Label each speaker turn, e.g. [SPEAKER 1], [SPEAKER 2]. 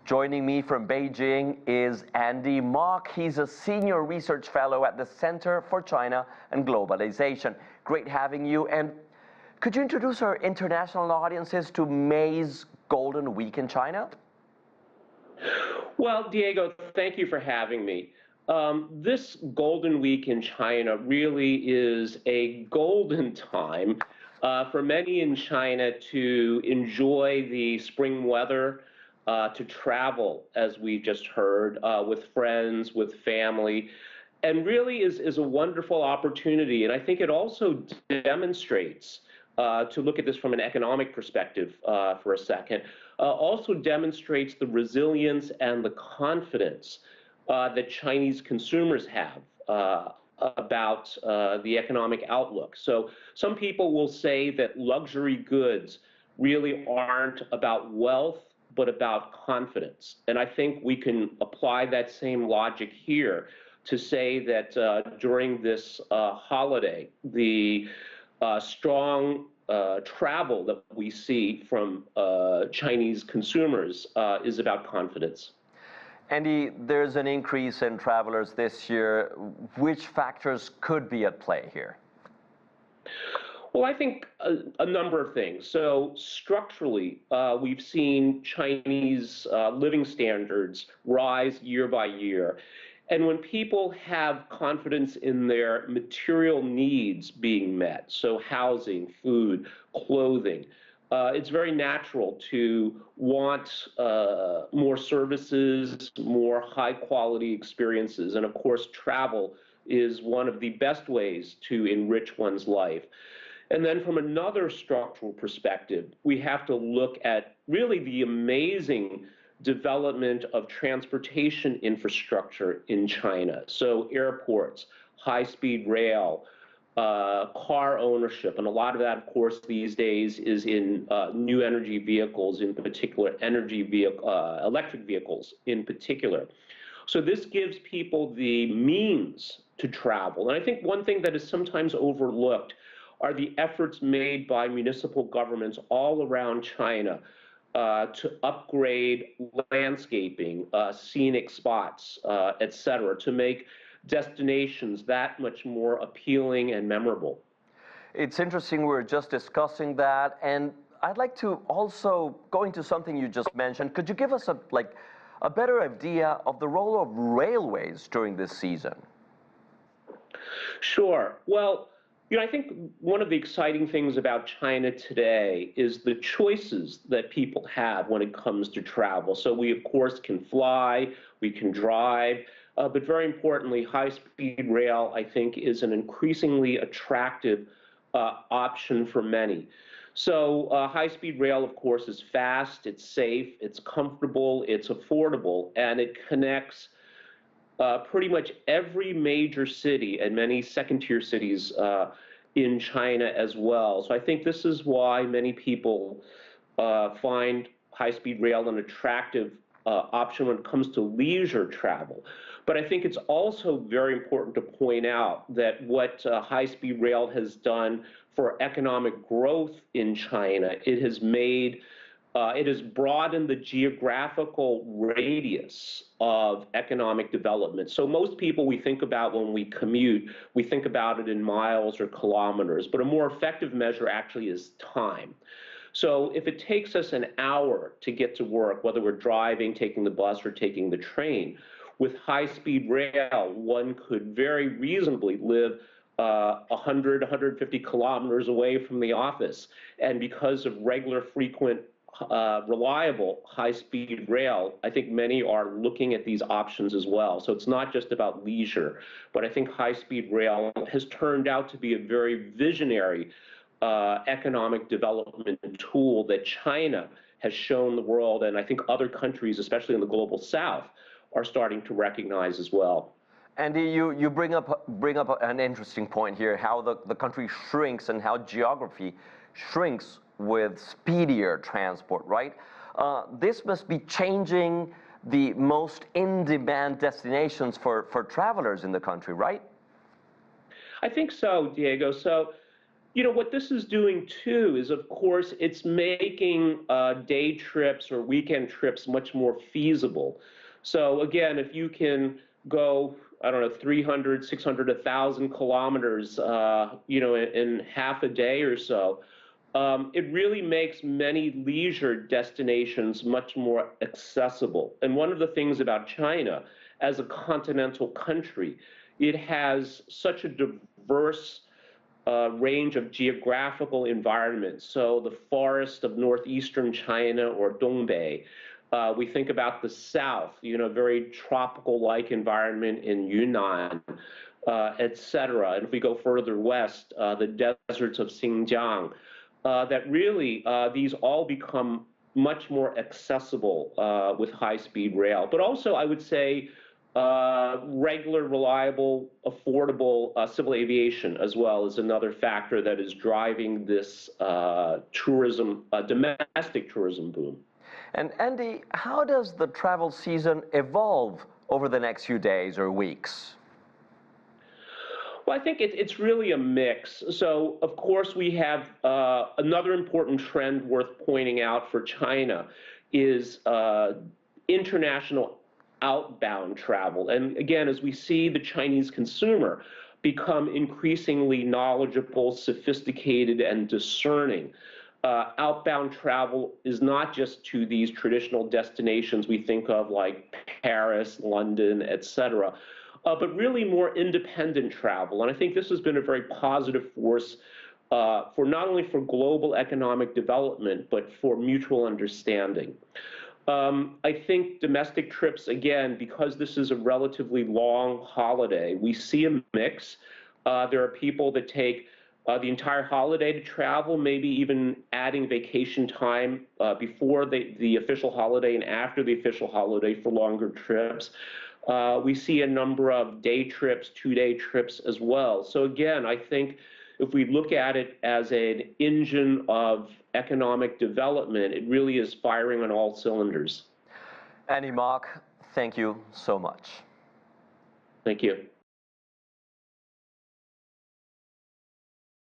[SPEAKER 1] Joining me from Beijing is Andy Mok. He's a senior research fellow at the Center for China and Globalization. Great having you. And could you introduce our international audiences to May's Golden Week in China?
[SPEAKER 2] Well, Diego, thank you for having me. This Golden Week in China really is a golden time for many in China to enjoy the spring weather, to travel, as we just heard, with friends, with family, and really is a wonderful opportunity. And I think it also demonstrates, to look at this from an economic perspective for a second, also demonstrates the resilience and the confidence that Chinese consumers have about the economic outlook. So some people will say that luxury goods really aren't about wealth, but about confidence. And I think we can apply that same logic here to say that during this holiday, the strong travel that we see from Chinese consumers is about confidence.
[SPEAKER 1] Andy, there's an increase in travelers this year. Which factors could be at play here?
[SPEAKER 2] Well, I think a number of things. So structurally, we've seen Chinese living standards rise year by year. And when people have confidence in their material needs being met, so housing, food, clothing, it's very natural to want more services, more high-quality experiences. And of course, travel is one of the best ways to enrich one's life. And then from another structural perspective, we have to look at really the amazing development of transportation infrastructure in China. So airports, high-speed rail, car ownership, and a lot of that, of course, these days is in new energy vehicles, in particular, electric vehicles in particular. So this gives people the means to travel. And I think one thing that is sometimes overlooked are the efforts made by municipal governments all around China to upgrade landscaping, scenic spots, et cetera, to make destinations that much more appealing and memorable.
[SPEAKER 1] It's interesting, we're just discussing that, and I'd like to also go into something you just mentioned. Could you give us a better idea of the role of railways during this season?
[SPEAKER 2] Sure. Well, I think one of the exciting things about China today is the choices that people have when it comes to travel. So we, of course, can fly, we can drive, but very importantly, high-speed rail, I think, is an increasingly attractive option for many. So high-speed rail, of course, is fast, it's safe, it's comfortable, it's affordable, and it connects pretty much every major city and many second-tier cities in China as well. So I think this is why many people find high-speed rail an attractive option when it comes to leisure travel. But I think it's also very important to point out that what high-speed rail has done for economic growth in China, it has broadened the geographical radius of economic development. So most people we think about when we commute, we think about it in miles or kilometers, but a more effective measure actually is time. So if it takes us an hour to get to work, whether we're driving, taking the bus, or taking the train, with high-speed rail, one could very reasonably live 100, 150 kilometers away from the office. And because of regular, frequent, reliable high-speed rail, I think many are looking at these options as well. So it's not just about leisure, but I think high-speed rail has turned out to be a very visionary economic development tool that China has shown the world, and I think other countries, especially in the global south, are starting to recognize as well.
[SPEAKER 1] Andy, you bring up an interesting point here, how the country shrinks and how geography shrinks with speedier transport, right? This must be changing the most in-demand destinations for travelers in the country, right?
[SPEAKER 2] I think so, Diego. So What this is doing too is, of course, it's making day trips or weekend trips much more feasible. So again, if you can go, I don't know, 300, 600, 1,000 kilometers, in half a day or so, it really makes many leisure destinations much more accessible. And one of the things about China, as a continental country, it has such a diverse range of geographical environments. So the forest of northeastern China or Dongbei. We think about the south, very tropical-like environment in Yunnan, et cetera. And if we go further west, the deserts of Xinjiang, that really these all become much more accessible with high-speed rail. But also, I would say, regular, reliable, affordable civil aviation as well is another factor that is driving this tourism, domestic tourism boom.
[SPEAKER 1] And Andy, how does the travel season evolve over the next few days or weeks?
[SPEAKER 2] Well, I think it's really a mix. So, of course, we have another important trend worth pointing out for China is international outbound travel. And again, as we see the Chinese consumer become increasingly knowledgeable, sophisticated, and discerning, outbound travel is not just to these traditional destinations we think of like Paris, London, et cetera, but really more independent travel. And I think this has been a very positive force for not only for global economic development, but for mutual understanding. I think domestic trips, again, because this is a relatively long holiday, we see a mix. There are people that take the entire holiday to travel, maybe even adding vacation time before the official holiday and after the official holiday for longer trips. We see a number of day trips, 2-day trips as well. So again, I think if we look at it as an engine of economic development, it really is firing on all cylinders.
[SPEAKER 1] Andy Mok, thank you so much.
[SPEAKER 2] Thank you.